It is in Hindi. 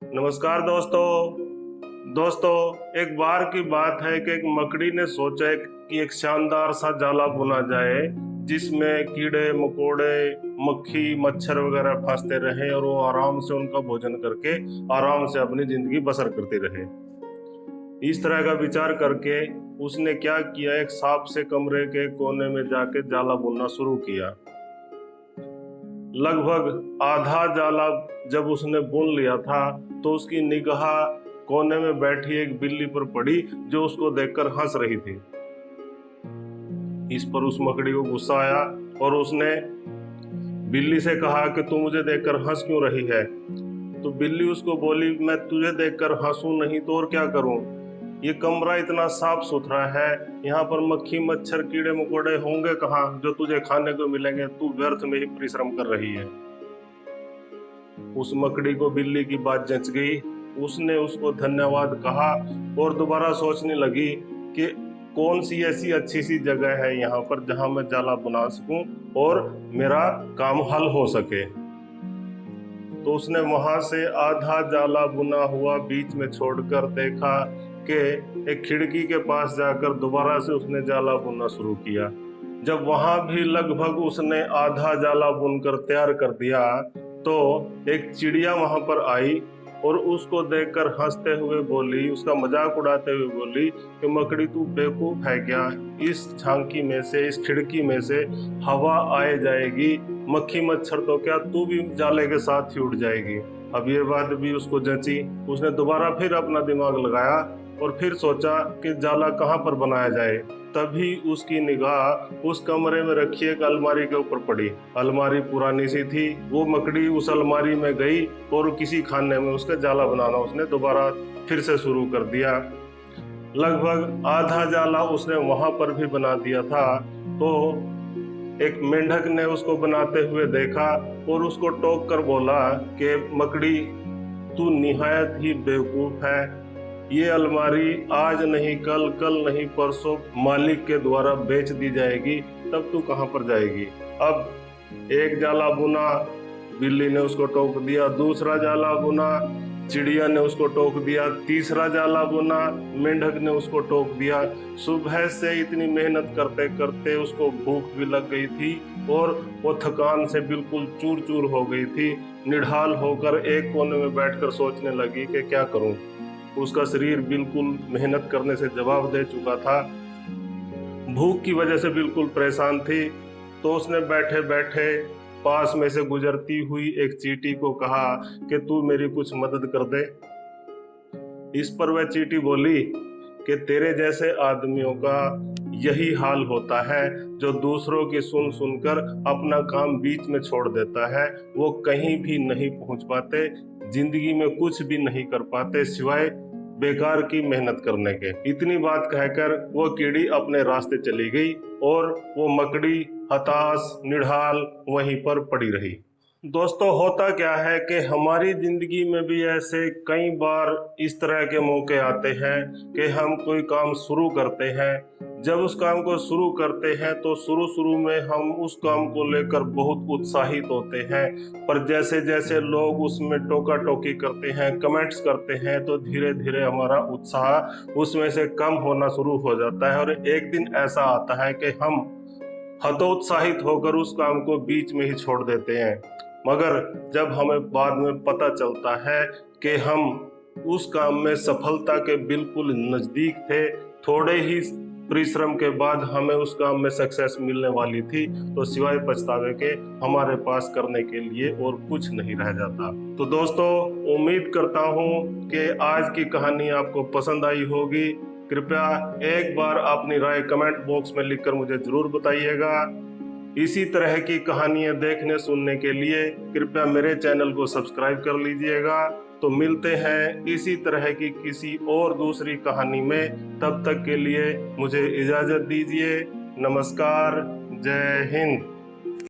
नमस्कार दोस्तों एक बार की बात है कि एक मकड़ी ने सोचा कि एक शानदार सा जाला बुना जाए जिसमें कीड़े मकोड़े मक्खी मच्छर वगैरह फंसते रहे और वो आराम से उनका भोजन करके आराम से अपनी जिंदगी बसर करती रहे। इस तरह का विचार करके उसने क्या किया, एक सांप से कमरे के कोने में जाके जाला बुनना शुरू किया। लगभग आधा जाला जब उसने बुन लिया था तो उसकी निगाह कोने में बैठी एक बिल्ली पर पड़ी जो उसको देखकर हंस रही थी। इस पर उस मकड़ी को गुस्सा आया और उसने बिल्ली से कहा कि तू मुझे देखकर हंस क्यों रही है। तो बिल्ली उसको बोली, मैं तुझे देखकर हंसूं नहीं तो और क्या करूं। ये कमरा इतना साफ सुथरा है, यहाँ पर मक्खी मच्छर कीड़े मकोड़े होंगे कहाँ जो तुझे खाने को मिलेंगे। तू व्यर्थ में ही परिश्रम कर रही है। उस मकड़ी को बिल्ली की बात जच गई। उसने उसको धन्यवाद कहा और दोबारा सोचने लगी कि कौन सी ऐसी अच्छी सी जगह है यहाँ पर जहाँ मैं जाला बना सकूं और मेरा काम हल हो सके। तो उसने वहां से आधा जाला बुना हुआ बीच में छोड़कर देखा कि एक खिड़की के पास जाकर दोबारा से उसने जाला बुनना शुरू किया। जब वहां भी लगभग उसने आधा जाला बुनकर तैयार कर दिया तो एक चिड़िया वहां पर आई और उसको देखकर हंसते हुए बोली, उसका मजाक उड़ाते हुए बोली कि मकड़ी तू बेवकूफ है क्या, इस झांकी में से इस खिड़की में से हवा आए जाएगी, मक्खी मच्छर तो क्या तू भी जाले के साथ ही उड़ जाएगी। अब ये बात भी उसको जची। उसने दोबारा फिर अपना दिमाग लगाया और फिर सोचा कि जाला कहाँ पर बनाया जाए। तभी उसकी निगाह उस कमरे में रखी एक अलमारी के ऊपर पड़ी। अलमारी पुरानी सी थी। वो मकड़ी उस अलमारी में गई और किसी खाने में उसका जाला बनाना उसने दोबारा फिर से शुरू कर दिया। लगभग आधा जाला उसने वहां पर भी बना दिया था तो एक मेंढक ने उसको बनाते हुए देखा और उसको टोक कर बोला कि मकड़ी तू निहायत ही बेवकूफ है। ये अलमारी आज नहीं कल, कल नहीं परसों मालिक के द्वारा बेच दी जाएगी, तब तू कहाँ पर जाएगी। अब एक जाला बुना, बिल्ली ने उसको टोक दिया। दूसरा जाला बुना, चिड़िया ने उसको टोक दिया। तीसरा जाला बुना, मेंढक ने उसको टोक दिया। सुबह से इतनी मेहनत करते करते उसको भूख भी लग गई थी और वो थकान से बिल्कुल चूर चूर हो गई थी। निढाल होकर एक कोने में बैठकर सोचने लगी कि क्या करूं। उसका शरीर बिल्कुल मेहनत करने से जवाब दे चुका था, भूख की वजह से बिल्कुल परेशान थी। तो उसने बैठे बैठे पास में से गुजरती हुई एक चींटी को कहा कि तू मेरी कुछ मदद कर दे। इस पर वह चींटी बोली कि तेरे जैसे आदमियों का यही हाल होता है जो दूसरों की सुन सुनकर अपना काम बीच में छोड़ देता है। वो कहीं भी नहीं पहुंच पाते, जिंदगी में कुछ भी नहीं कर पाते सिवाय बेकार की मेहनत करने के। इतनी बात कहकर वो कीड़ी अपने रास्ते चली गई और वो मकड़ी हताश निढाल वहीं पर पड़ी रही। दोस्तों होता क्या है कि हमारी जिंदगी में भी ऐसे कई बार इस तरह के मौके आते हैं कि हम कोई काम शुरू करते हैं। जब उस काम को शुरू करते हैं तो शुरू शुरू में हम उस काम को लेकर बहुत उत्साहित होते हैं, पर जैसे जैसे लोग उसमें टोका टोकी करते हैं, कमेंट्स करते हैं, तो धीरे धीरे हमारा उत्साह उसमें से कम होना शुरू हो जाता है और एक दिन ऐसा आता है कि हम हतोत्साहित होकर उस काम को बीच में ही छोड़ देते हैं। मगर जब हमें बाद में पता चलता है कि हम उस काम में सफलता के बिल्कुल नजदीक थे, थोड़े ही परिश्रम के बाद हमें उस काम में सक्सेस मिलने वाली थी, तो सिवाय पछतावे के हमारे पास करने के लिए और कुछ नहीं रह जाता। तो दोस्तों उम्मीद करता हूँ कि आज की कहानी आपको पसंद आई होगी। कृपया एक बार अपनी राय कमेंट बॉक्स में लिखकर मुझे जरूर बताइएगा। इसी तरह की कहानियां देखने सुनने के लिए कृपया मेरे चैनल को सब्सक्राइब कर लीजिएगा। तो मिलते हैं इसी तरह की किसी और दूसरी कहानी में, तब तक के लिए मुझे इजाजत दीजिए। नमस्कार, जय हिंद।